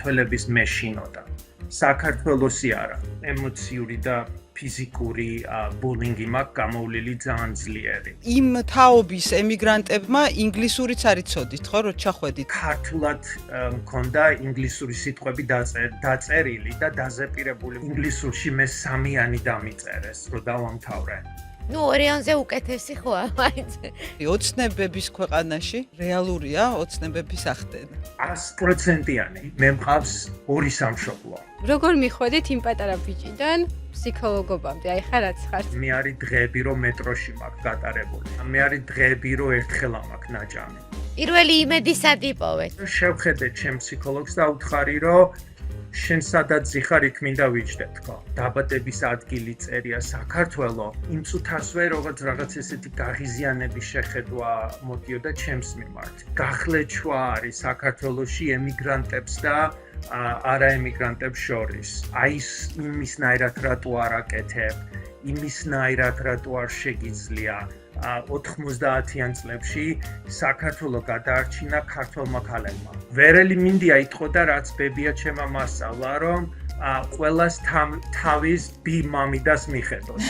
მმართველების მეშინოდა. საქართველოსი არა, ემოციური და ფიზიკური ბულინგი მაქვს გამოვლილი ძალიან ძლიერი. იმ თაობის ემიგრანტებმა ინგლისურიც არ იცოდით, ხო, რომ ჩახვედით? ქართულად მქონდა ინგლისური სიტყვები დაწერილი და დაზეპირებული. ინგლისურში მე 3-იანი დამიწერეს, რომ დავამთავრე. ნუ ორიანზე უკეთესი ხოა, მაინც. ოცნებების ქვეყანაში რეალურია ოცნებების ახდენა. 100%-იანი. მე მყავს 2 სამშობლო. როგორ მიხვედით იმ პატარა ბიჭიდან ფსიქოლოგობამდე? აი ხა რაც ხარ. მე არის დღეები, რომ მეტროში მაქვს გატარებული. მე არის დღეები, რომ ერთხელა მაქვს ნაჭამი. პირველი იმედი სად იპოვეთ? შევხედე ჩემ ფსიქოლოგს და უთხარი, რომ შენ სადაც ზიხარ, იქ მინდა ვიჯდე თქო. დაბადების ადგილი წერია საქართველო. იმ წუთასვე რაღაც ესეთი გაღიზიანების შეხედვა მოდიოდა ჩემს მიმართ. გახლეჩვა არის საქართველოში ემიგრანტებს და არაემიგრანტებს შორის. აი იმისნაირად რატო არ აკეთებ, იმისნაირად რატო არ შეგიძლია. 90-იან წლებში საქართველო გადაარჩინა ქართველმა ქალებმა. ვერელი მინდია იტყოდა, რაც ბებია ჩემმა მასწავლა, რომ ყველას თავის ბი მამიდას მიხედოს.